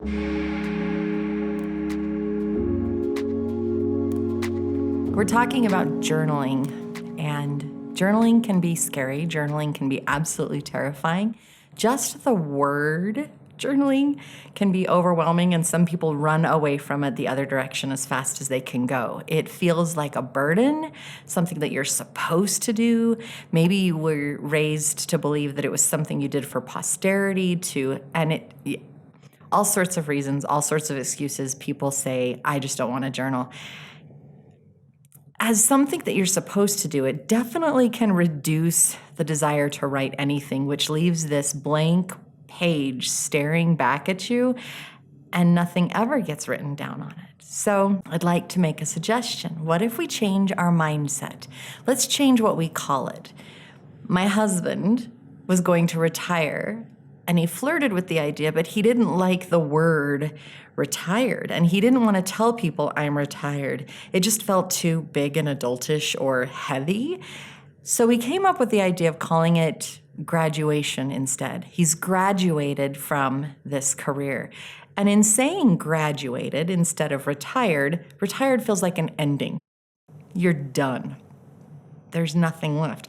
We're talking about journaling, and journaling can be scary. Journaling can be absolutely terrifying. Just the word journaling can be overwhelming, and some people run away from it the other direction as fast as they can go. It feels like a burden, something that you're supposed to do. Maybe you were raised to believe that it was something you did for posterity, all sorts of reasons, all sorts of excuses. People say, I just don't want to journal. As something that you're supposed to do, it definitely can reduce the desire to write anything, which leaves this blank page staring back at you, and nothing ever gets written down on it. So I'd like to make a suggestion. What if we change our mindset? Let's change what we call it. My husband was going to retire, and he flirted with the idea, but he didn't like the word retired, and he didn't want to tell people I'm retired. It just felt too big and adultish or heavy. So we came up with the idea of calling it graduation instead. He's graduated from this career. And in saying graduated instead of retired feels like an ending. You're done. There's nothing left.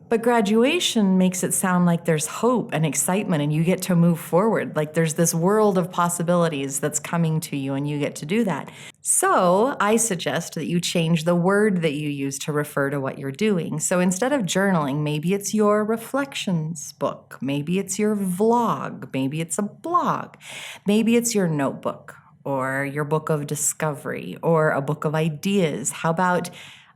But graduation makes it sound like there's hope and excitement and you get to move forward. Like there's this world of possibilities that's coming to you and you get to do that. So I suggest that you change the word that you use to refer to what you're doing. So instead of journaling, maybe it's your reflections book. Maybe it's your vlog. Maybe it's a blog. Maybe it's your notebook or your book of discovery or a book of ideas. How about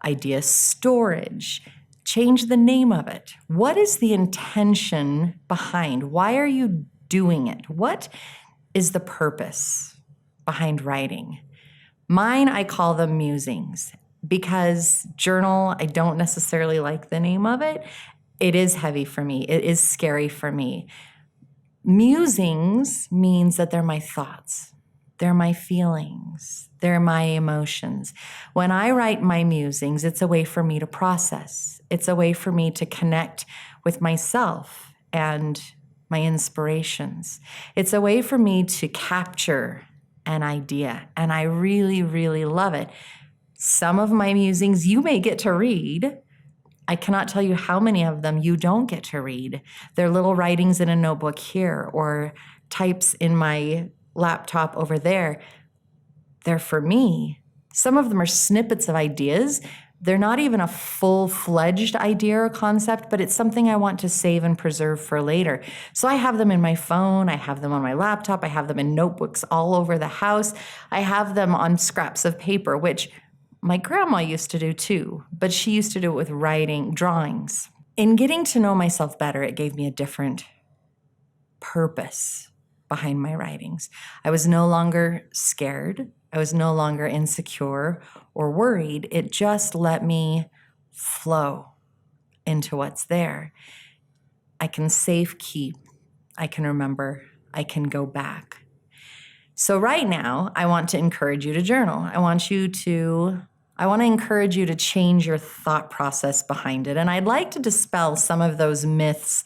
idea storage? Change the name of it. What is the intention behind? Why are you doing it? What is the purpose behind writing? Mine, I call them musings because journal, I don't necessarily like the name of it. It is heavy for me. It is scary for me. Musings means that they're my thoughts. They're my feelings. They're my emotions. When I write my musings, it's a way for me to process. It's a way for me to connect with myself and my inspirations. It's a way for me to capture an idea, and I really, really love it. Some of my musings you may get to read. I cannot tell you how many of them you don't get to read. They're little writings in a notebook here or types in my laptop over there. They're for me. Some of them are snippets of ideas. They're not even a full-fledged idea or concept, but it's something I want to save and preserve for later. So I have them in my phone, I have them on my laptop, I have them in notebooks all over the house. I have them on scraps of paper, which my grandma used to do too, but she used to do it with writing, drawings. In getting to know myself better, it gave me a different purpose behind my writings. I was no longer scared. I was no longer insecure or worried. It just let me flow into what's there. I can safe keep. I can remember. I can go back. So right now, I want to encourage you to journal. I want to encourage you to change your thought process behind it. And I'd like to dispel some of those myths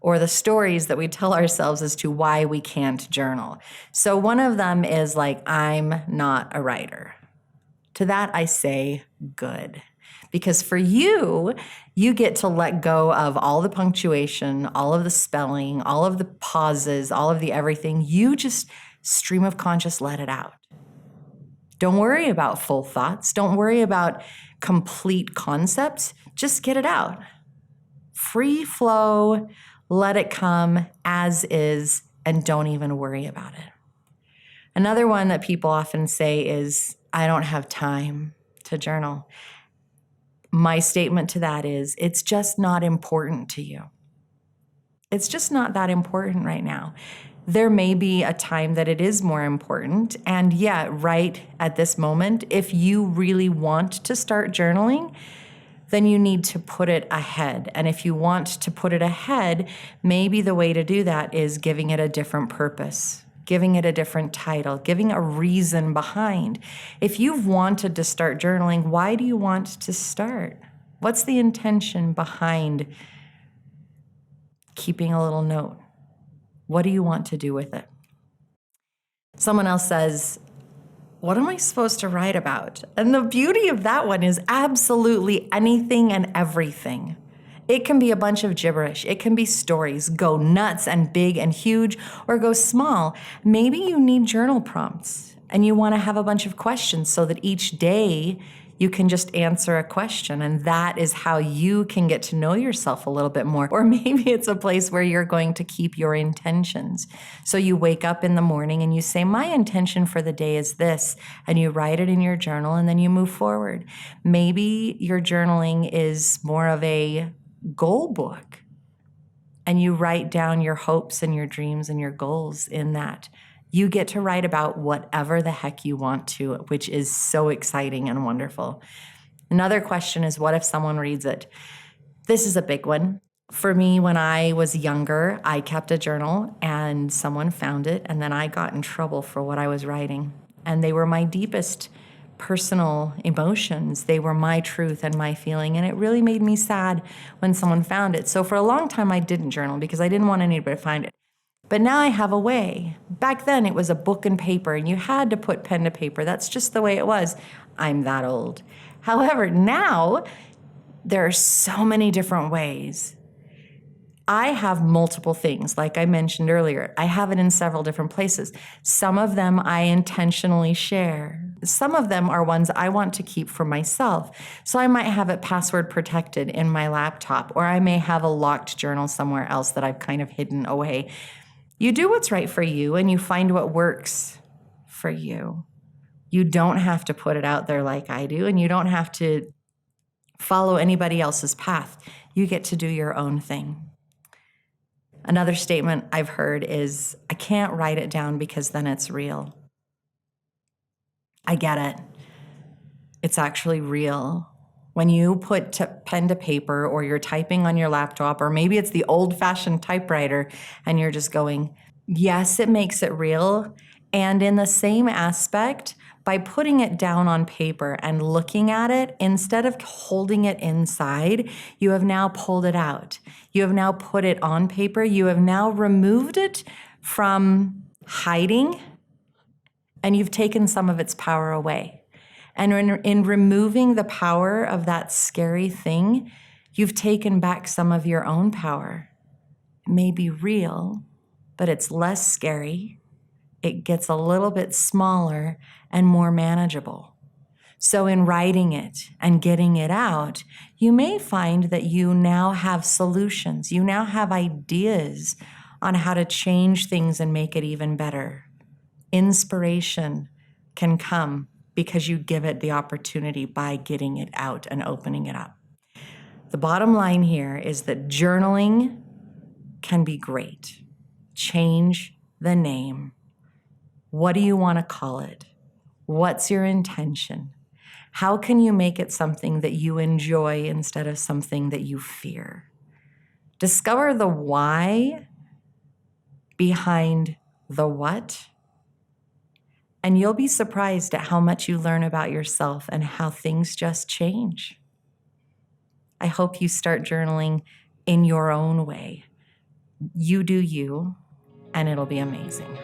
or the stories that we tell ourselves as to why we can't journal. So one of them is like, I'm not a writer. To that I say, good. Because for you, you get to let go of all the punctuation, all of the spelling, all of the pauses, all of the everything. You just stream of conscious, let it out. Don't worry about full thoughts. Don't worry about complete concepts. Just get it out. Free flow. Let it come as is, and don't even worry about it. Another one that people often say is, I don't have time to journal. My statement to that is, it's just not important to you. It's just not that important right now. There may be a time that it is more important, and yet, right at this moment, if you really want to start journaling, then you need to put it ahead. And if you want to put it ahead, maybe the way to do that is giving it a different purpose, giving it a different title, giving a reason behind. If you've wanted to start journaling, why do you want to start? What's the intention behind keeping a little note? What do you want to do with it? Someone else says, what am I supposed to write about? And the beauty of that one is absolutely anything and everything. It can be a bunch of gibberish. It can be stories. Go nuts and big and huge, or go small. Maybe you need journal prompts and you want to have a bunch of questions so that each day you can just answer a question, and that is how you can get to know yourself a little bit more. Or maybe it's a place where you're going to keep your intentions. So you wake up in the morning and you say, my intention for the day is this, and you write it in your journal and then you move forward. Maybe your journaling is more of a goal book, and you write down your hopes and your dreams and your goals in that. You get to write about whatever the heck you want to, which is so exciting and wonderful. Another question is, what if someone reads it? This is a big one. For me, when I was younger, I kept a journal and someone found it, and then I got in trouble for what I was writing. And they were my deepest personal emotions. They were my truth and my feeling, and it really made me sad when someone found it. So for a long time, I didn't journal because I didn't want anybody to find it. But now I have a way. Back then, it was a book and paper, and you had to put pen to paper. That's just the way it was. I'm that old. However, now there are so many different ways. I have multiple things, like I mentioned earlier. I have it in several different places. Some of them I intentionally share. Some of them are ones I want to keep for myself. So I might have it password protected in my laptop, or I may have a locked journal somewhere else that I've kind of hidden away. You do what's right for you, and you find what works for you. You don't have to put it out there like I do, and you don't have to follow anybody else's path. You get to do your own thing. Another statement I've heard is, I can't write it down because then it's real. I get it. It's actually real. When you put pen to paper, or you're typing on your laptop, or maybe it's the old-fashioned typewriter, and you're just going, yes, it makes it real. And in the same aspect, by putting it down on paper and looking at it, instead of holding it inside, you have now pulled it out. You have now put it on paper. You have now removed it from hiding, and you've taken some of its power away. And in removing the power of that scary thing, you've taken back some of your own power. It may be real, but it's less scary. It gets a little bit smaller and more manageable. So in writing it and getting it out, you may find that you now have solutions. You now have ideas on how to change things and make it even better. Inspiration can come because you give it the opportunity by getting it out and opening it up. The bottom line here is that journaling can be great. Change the name. What do you want to call it? What's your intention? How can you make it something that you enjoy instead of something that you fear? Discover the why behind the what, and you'll be surprised at how much you learn about yourself and how things just change. I hope you start journaling in your own way. You do you, and it'll be amazing.